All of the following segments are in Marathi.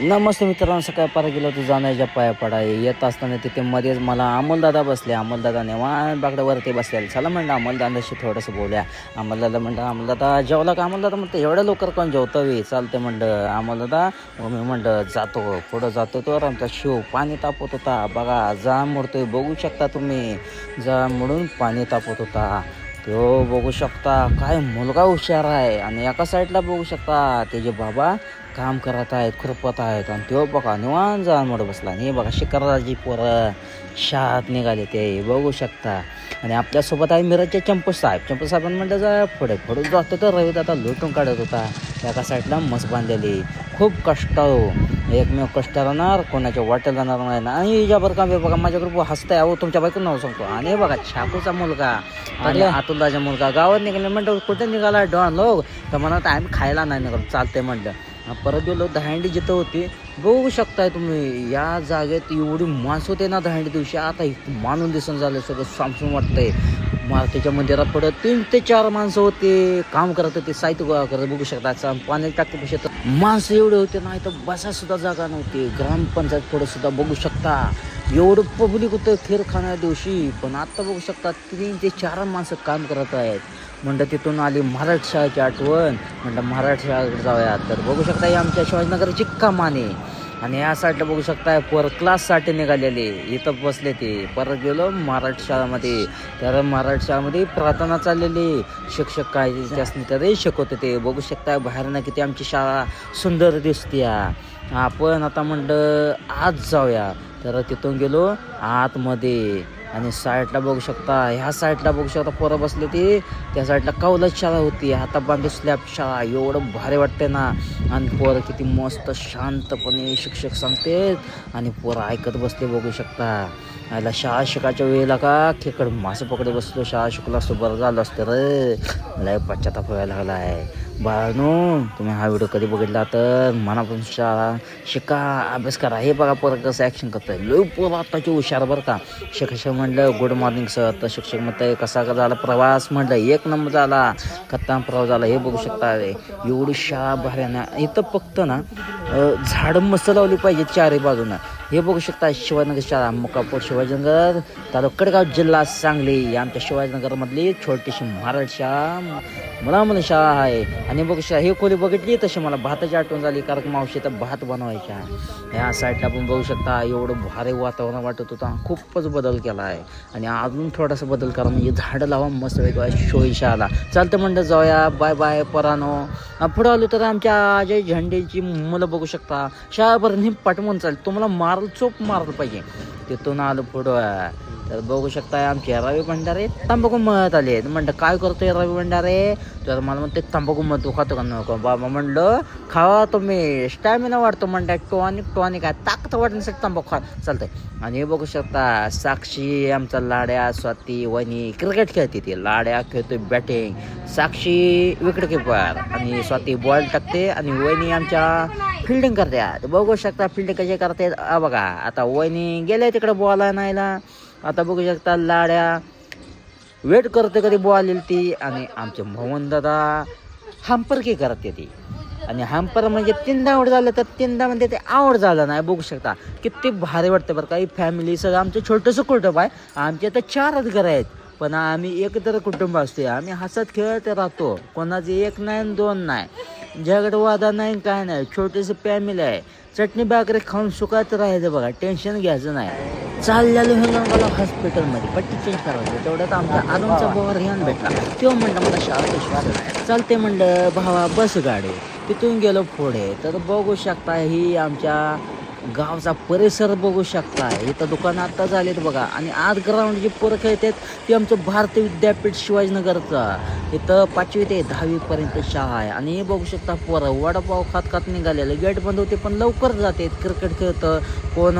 नमस्ते मित्रांनो, सकाळी पारा गेलो होतो जाण्याच्या पाया पडा येत असताना तिथे मध्येच मला अमोलदादा बसले. अमोलदादा निवांत बागडावरती बसले. चला म्हणलं अमोलदादाशी थोडंसं बोलूया. अमोलदादा म्हणलं अमोलदादा जेवला का? अमोलदादा म्हणतं एवढ्या लवकर कोण जेवतं चालते म्हणलं अमोलदादा. मी म्हणलं जातो पुढं जातो. तर आमचा शिव पाणी तापवत होता. बघा जा मोडतोय, बघू शकता तुम्ही. जा मोडून पाणी तापवत होता तो बघू शकता. काय मुलगा हुशार आहे. आणि एका साईडला बघू शकता त्याचे बाबा काम करत आहेत, खुरपत आहेत. आणि तो बघा निवांत जाणमोड बसला. आणि बघा शिखरराजी पोरं शाळेत निघाले ते बघू शकता. आणि आपल्यासोबत आहे मिरजचे चंपू साहेबांनी म्हणलं जा पुढे पुढे जातो. तर रविदादा लुटून काढत होता. एका साईडला मस बांधलेली. खूप कष्ट एकमेव कष्ट राहणार, कोणाच्या वाटेल जाणार नाही ना. आणि याच्यावर का बघा माझ्याकडे हसताय. अहो तुमच्या बायको नाव सांगतो. आणि बघा छापूचा मुलगा आणि अतुलदाचा मुलगा गावात निघाले. म्हणतो कुठे निघाला डॉन लोक? तर म्हणत आम्ही खायला नाही निघालो. चालतंय म्हणलं. परत गेलो. दहीहंडी जिथं होती बघू शकताय तुम्ही. या जागेत एवढी माणसं होते ना दहीहंडी दिवशी. आता मानून दिसून झालं सगळं सामसून वाटतंय. मारुतीच्या मंदिरात पडत 3 ते 4 माणसं होते, काम करत होते, साहित्य गोळा करत. बघू शकता पाणी टाकते पैसे तर माणसं एवढे होते नाही तर बसा सुद्धा जागा नव्हती. ग्रामपंचायत पुढे सुद्धा बघू शकता एवढं पब्लिक होतं खीर खाण्या दिवशी. पण आता बघू शकता 3 ते 4 माणसं काम करत आहेत. म्हणलं तिथून आली मराठी शाळेची आठवण. म्हणलं मराठी शाळेकडे जाऊया. तर बघू शकता ही आमच्या शिवाजीनगरची कमाने. आणि या साईडला बघू शकता पर क्लाससाठी निघालेले इथं बसले ते. परत गेलो मराठी शाळेमध्ये. तर मराठी शाळेमध्ये प्रार्थना चाललेली. शिक्षक काय त्यासनी तरी शिकवते ते बघू शकता. बाहेरनं किती आमची शाळा सुंदर दिसते. आपण आता म्हणलं आज जाऊया. तर तिथून गेलो आतमध्ये. आणि साईडला बघू शकता ह्या साईडला बघू शकता पोरं बसले ते. त्या साईडला कौलाच शाळा होती. आता बांधू स्लॅब शाळा. एवढं भारी वाटते ना. आणि पोरं किती मस्त शांतपणे शिक्षक सांगतेत आणि पोरं ऐकत बसले बघू शकता. याला शाळा शिकायच्या वेळेला का खेकड मासे पकडे बसलो. शाळा शिकलो असतो बरं झालं असतं रे. मला पश्चाताप व्हायला लागला आहे. बाळांनो तुम्ही हा व्हिडिओ कधी बघितला तर मनापासून शाळा शिका, अभ्यास करा. हे बघा पोरं कसं ॲक्शन करतंय. लय पोरं आत्ताची हुशार बरं का. शिक्षक म्हणलं गुड मॉर्निंग सर. तर शिक्षक म्हणतं कसा झाला प्रवास? म्हणलं 1 नंबर झाला. कत्ता प्रवास झाला. हे बघू शकता एवढी शाळा भाऱ्यानं. इथं फक्त ना झाडं मस्त लावली पाहिजे चारही बाजूनं. हे बघू शकता शिवाजीनगर शाळा मुक्कापूर शिवाजीनगर तालुका कडगाव जिल्हा सांगली. आमच्या शिवाजीनगरमधली छोटीशी मराठी शाळा मुलामुली शाळा आहे. आणि बघू शकता हे खोली बघितली तशी मला भाताची आठवण झाली. कारण मावशी तर भात बनवायच्या. ह्या साईडला पण बघू शकता एवढं भारी वातावरण वाटत होतं. खूपच बदल केला आहे. आणि अजून थोडासा बदल करा म्हणजे झाडं लावा मस्त वेगळं शोई शाळा. चालतं म्हणलं जाऊया. बाय बाय परानो. पुढं आलो तर आमच्या अजय झेंडेची मुलं बघू शकता शाळाभर पाठवून चालेल. तुम्हाला मारल चोप मारलं पाहिजे. तिथून आलं पुढं तर बघू शकताय आमचे रवी भंडारे तंबाखू मत आले. म्हणलं काय करतोय रवी भंडारे? तर मला म्हणते तंबाखू मत तू खातो का नको? बाबा म्हणलं खावा तुम्ही स्टॅमिना वाढतो. म्हणतात टॉनिक आहे ताकद वाढण्यासाठी तंबाखू खा चालतंय. आणि हे बघू शकता साक्षी आमचा लाड्या स्वाती वहिनी क्रिकेट खेळते. ती लाड्या खेळतोय बॅटिंग, साक्षी विकेट किपर आणि स्वाती बॉल टाकते. आणि वहिनी आमच्या फिल्डिंग करते. बघू शकता फिल्डिंग कशी करते. बघा आता वहिनी गेले तिकडे बॉल आणायला. आता बघू शकता लाड्या वेट करते कधी बॉल येईल ती. आणि आमचे मोहन दादा हंपरकी करते ती. आणि हंपर म्हणजे 3दा आउट झालं तर 3दा म्हणजे ते आउट झालं नाही. बघू शकता किती भारी वाटतं बरं काही. फॅमिली सगळं आमचं छोटंसं कुटुंब आहे. आमचे तर 4च घरं आहेत पण आम्ही एकत्र कुटुंब असते. आम्ही हसत खेळत राहतो. कोणाचे 1 नाही 2 नाही. झगडवादा नाही काय नाही. छोटीशी फॅमिली आहे. चटणी भाकरी खाऊन सुखात राहायचं बघा. टेन्शन घ्यायचं नाही. चाललेलो हिंगणगावला हॉस्पिटलमध्ये पट्टी चेंज करायचं. तेवढ्यात आमचा आदमचा भावा रिहान भेटला. तेव्हा म्हणलं मला शाळा चालते म्हणलं भावा बस गाडी. तिथून गेलो पुढे तर बघू शकता ही आमच्या गावचा परिसर बघू शकता. इथं दुकानं आत्ता झालेत बघा. आणि आज ग्राउंड जी पोरं खेळतात ती आमचं भारतीय विद्यापीठ शिवाजीनगरचं. इथं 5वी ते 10वीपर्यंत शाळा आहे. आणि हे बघू शकता पोरं वडापाव खात निघालेलं. गेट बंद होते पण लवकर जाते. क्रिकेट खेळतं, कोण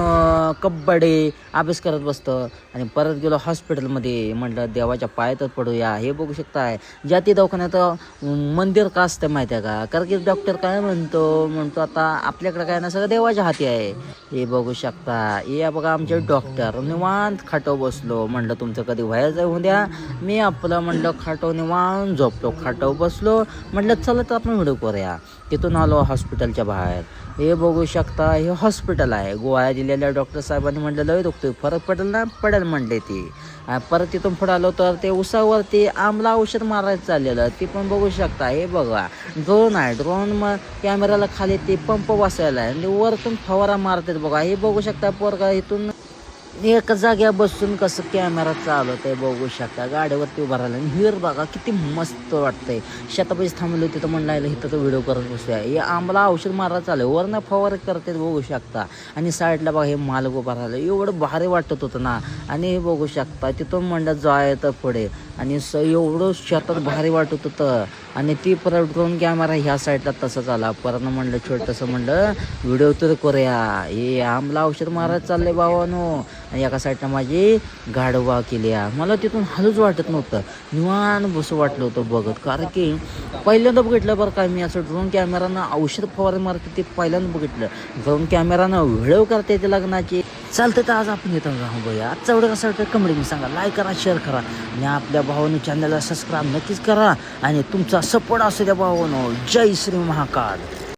कबड्डी अभ्यास करत बसतं. आणि परत गेलो हॉस्पिटलमध्ये. म्हटलं देवाच्या पायातच पडूया. हे बघू शकताय जाती दवाखान्यात मंदिर का असतं माहिती आहे का? कारण की डॉक्टर काय म्हणतो आता आपल्याकडे काय ना सगळं देवाच्या हाती आहे. हे बघू शकता हे बघा आमचे डॉक्टर निवांत खाटो बसलो. म्हणलं तुमचं कधी व्हायचं होऊ द्या. मी आपलं म्हणलं खाटो निवांत झोपलो. खाटो बसलो. म्हटलं चला तर आपण व्हिडिओ करूया. तिथून आलो हॉस्पिटलच्या बाहेर. हे बघू शकता हे हॉस्पिटल आहे. गोळ्या दिलेल्या डॉक्टर साहेबांनी म्हटलं लय दुखतोय, फरक पडेल ना, पडेल म्हणले ती. परत तिथून पुढे आलो तर ते उसावरती आमला औषध मारायचं चाललेलं, ती पण बघू शकता. हे बघा ड्रोन आहे, ड्रोन मग कॅमेराला खाली ते पंप बसायला आहे आणि वरतून फवारा मारतात बघा. हे बघू शकता पोरगा इथून एका जाग्या बसून कसं कॅमेरा चालवत आहे बघू शकता. गाडीवरती उभा राहिला आणि हिर बघा किती मस्त वाटतंय. शेतापाशी थांबले होते तर म्हणलं इथं तर व्हिडिओ करत बसूया. हे आम्हाला औषध मारायला चालू आहे, वरनं फवार करतात बघू शकता. आणि साईडला बघा हे मालक उभा राहिला, एवढं भारी वाटत होतं ना. आणि हे बघू शकता तिथून म्हणलं जायचं पुढे आणि एवढं शेतात भारी वाटत होतं. आणि ती परत ड्रोन कॅमेरा ह्या साईडला तसंच आला. परत म्हणलं छोटंसं म्हणलं व्हिडिओ तर करूया. हे आम्हाला औषध मारायला चाललंय भावानो. आणि एका साईडनं माझी गाडवा केली. मला तिथून हलूच वाटत नव्हतं, निवांत बसं वाटलं होतं बघत. कारण की पहिल्यांदा बघितलं बरं काय मी असं ड्रोन कॅमेरानं औषध फवारे मारते ते पहिल्यांदा बघितलं. ड्रोन कॅमेरानं व्हिडिओ करते ते लग्नाची. चालतं तर आज आपण येतो राहू बघूया. आजचा व्हिडिओ कसा वाटतं कमेंट सांगा, लाईक करा, शेअर करा आणि आपल्या भावानं चॅनलला सबस्क्राईब नक्कीच करा. आणि तुमचा सपोर्ट असू द्या भावानो. जय श्री महाकाल.